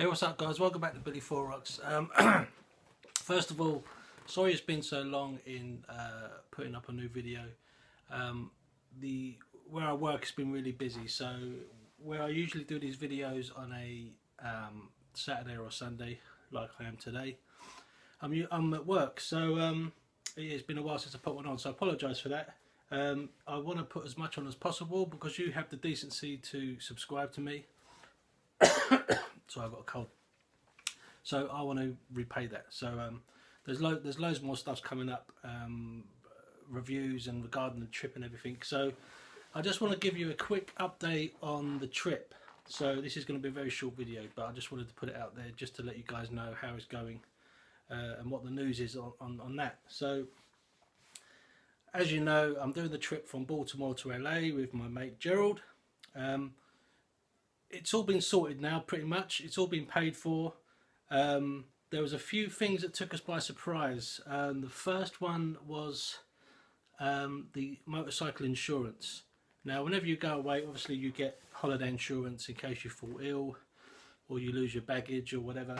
Hey, what's up guys? Welcome back to Billy Four Rocks. First of all, sorry it's been so long in putting up a new video. Where I work has been really busy, so where I usually do these videos on a Saturday or Sunday, like I am today, I'm at work, so it's been a while since I put one on, so I apologise for that. I want to put as much on as possible because you have the decency to subscribe to me. So I've got a cold, so I want to repay that. So there's loads more stuff coming up, reviews and regarding the trip and everything. So I just want to give you a quick update on the trip. So this is going to be a very short video, but I just wanted to put it out there just to let you guys know how it's going and what the news is on that. So as you know, I'm doing the trip from Baltimore to LA with my mate Gerald. It's all been sorted now, pretty much. It's all been paid for. There was a few things that took us by surprise. The first one was the motorcycle insurance. Now, whenever you go away, obviously you get holiday insurance in case you fall ill or you lose your baggage or whatever,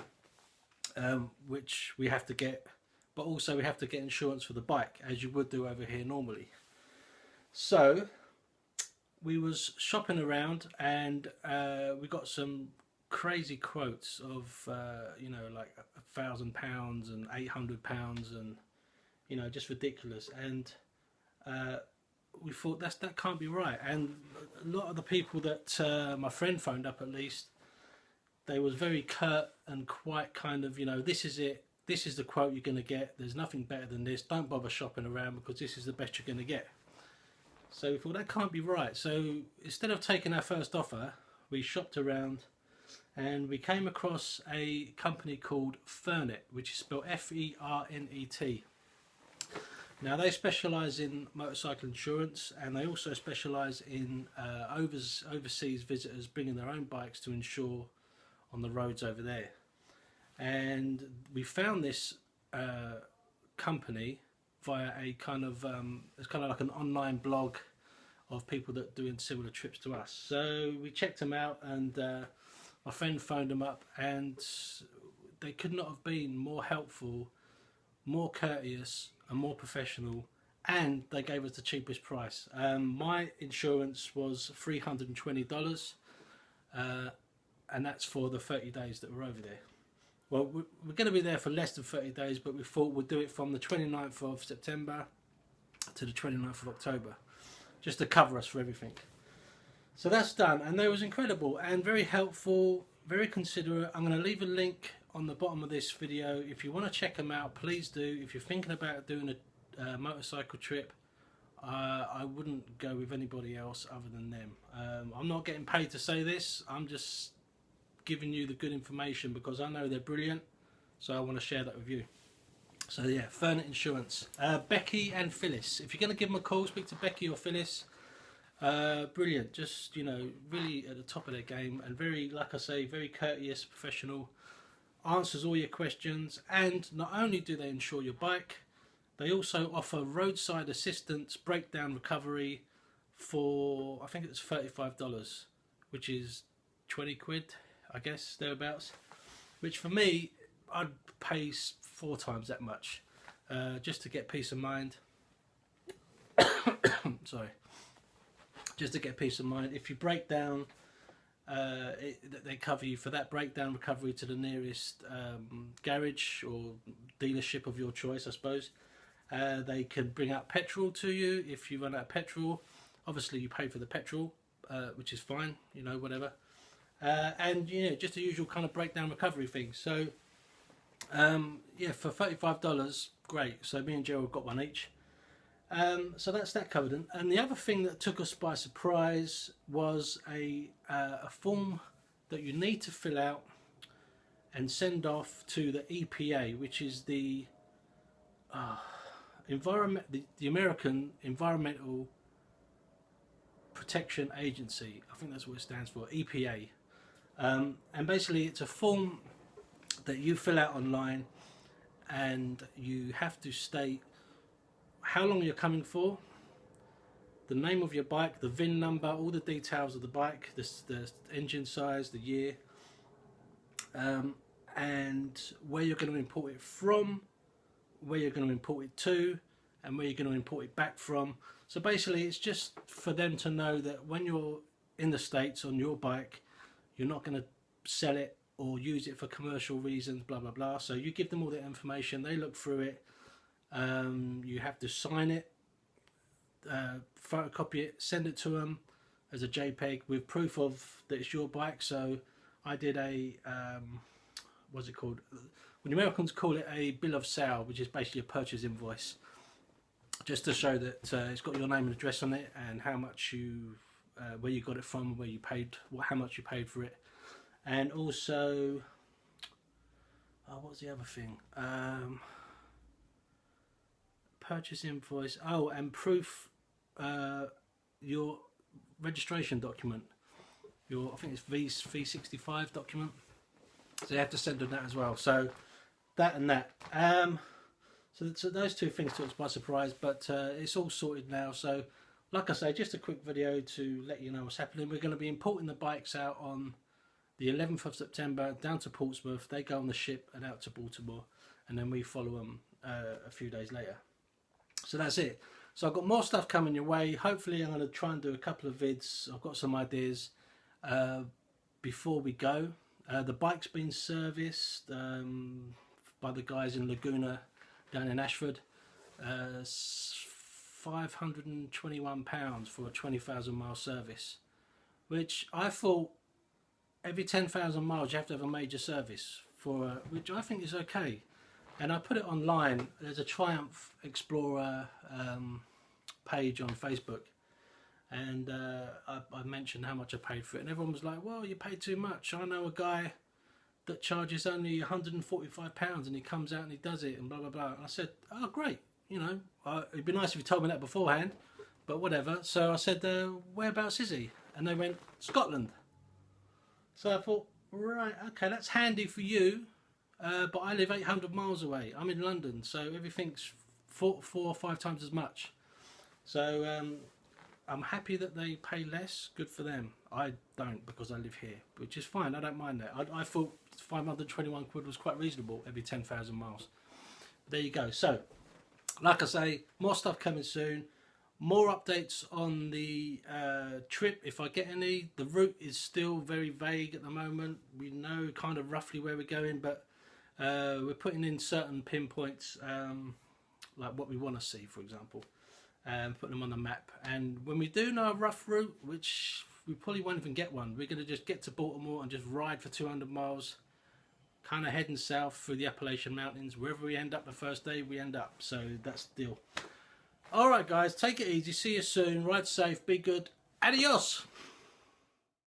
which we have to get. But also we have to get insurance for the bike, as you would do over here normally. So we was shopping around and we got some crazy quotes of you know, like £1,000 and £800 and, you know, just ridiculous. And we thought that can't be right. And a lot of the people that my friend phoned up, at least, they was very curt and quite kind of, you know, this is it, this is the quote you're going to get, there's nothing better than this, don't bother shopping around because this is the best you're going to get. So we thought that can't be right. So instead of taking our first offer, we shopped around and we came across a company called Fernet, which is spelled F-E-R-N-E-T. Now they specialise in motorcycle insurance, and they also specialise in overseas visitors bringing their own bikes to insure on the roads over there. And we found this company via a kind of it's kind of like an online blog of people that are doing similar trips to us. So we checked them out, and my friend phoned them up, and they could not have been more helpful, more courteous and more professional, and they gave us the cheapest price. My insurance was $320, and that's for the 30 days that we're over there. Well, we're going to be there for less than 30 days, but we thought we'd do it from the 29th of September to the 29th of October, just to cover us for everything. So that's done, and they was incredible and very helpful, very considerate. I'm going to leave a link on the bottom of this video. If you want to check them out, please do. If you're thinking about doing a motorcycle trip, I wouldn't go with anybody else other than them. I'm not getting paid to say this, I'm just giving you the good information because I know they're brilliant, so I want to share that with you. So yeah, Fernet Insurance, Becky and Phyllis. If you're going to give them a call, speak to Becky or Phyllis. Brilliant, just, you know, really at the top of their game, and very, like I say, very courteous, professional, answers all your questions. And not only do they insure your bike, they also offer roadside assistance, breakdown recovery for, I think it's $35, which is 20 quid, I guess, thereabouts, which for me, I'd pay 4 times that much, just to get peace of mind. Sorry, just to get peace of mind. If you break down, they cover you for that breakdown recovery to the nearest garage or dealership of your choice, I suppose. They can bring out petrol to you if you run out of petrol. Obviously you pay for the petrol, which is fine, you know, whatever. And, you know, just the usual kind of breakdown recovery thing. So yeah, for $35, great. So me and Gerald got one each. So that's that covered. And the other thing that took us by surprise was a form that you need to fill out and send off to the EPA, which is the American Environmental Protection Agency. I think that's what it stands for, EPA. And basically it's a form that you fill out online, and you have to state how long you're coming for, the name of your bike, the VIN number, all the details of the bike, the engine size, the year, and where you're going to import it from, where you're going to import it to, and where you're going to import it back from. So basically it's just for them to know that when you're in the States on your bike, you're not going to sell it or use it for commercial reasons, blah blah blah. So you give them all that information, they look through it, you have to sign it, photocopy it, send it to them as a JPEG with proof of that it's your bike. So I did a what's it called, when the Americans call it a bill of sale, which is basically a purchase invoice, just to show that it's got your name and address on it and how much you where you got it from, where you paid, how much you paid for it. And also, what was the other thing? Purchase invoice. Oh, and proof, your registration document. I think it's V65 document. So you have to send them that as well. So that and that. So those two things took us by surprise, but it's all sorted now. So like I say, just a quick video to let you know what's happening. We're going to be importing the bikes out on the 11th of September down to Portsmouth. They go on the ship and out to Baltimore, and then we follow them a few days later. So that's it. So I've got more stuff coming your way. Hopefully I'm going to try and do a couple of vids. I've got some ideas before we go. The bike's been serviced by the guys in Laguna down in Ashford. £521 for a 20,000 mile service, which I thought every 10,000 miles you have to have a major service for, which I think is okay. And I put it online. There's a Triumph Explorer page on Facebook, and I mentioned how much I paid for it, and everyone was like, well, you paid too much. I know a guy that charges only £145 and he comes out and he does it and blah blah blah. And I said, oh great, you know, it'd be nice if you told me that beforehand, but whatever. So I said, whereabouts is he? And they went, Scotland. So I thought, right, okay, that's handy for you, but I live 800 miles away. I'm in London, so everything's four or five times as much. So I'm happy that they pay less. Good for them. I don't, because I live here, which is fine. I don't mind that. I thought 521 quid was quite reasonable every 10,000 miles. But there you go. So, like I say, more stuff coming soon. More updates on the trip if I get any. The route is still very vague at the moment. We know kind of roughly where we're going, but we're putting in certain pinpoints, like what we want to see, for example, and putting them on the map. And when we do know a rough route, which we probably won't even get one, we're going to just get to Baltimore and just ride for 200 miles, kind of heading south through the Appalachian Mountains. Wherever we end up the first day, we end up. So that's the deal. Alright guys, take it easy, see you soon, ride safe, be good, adios!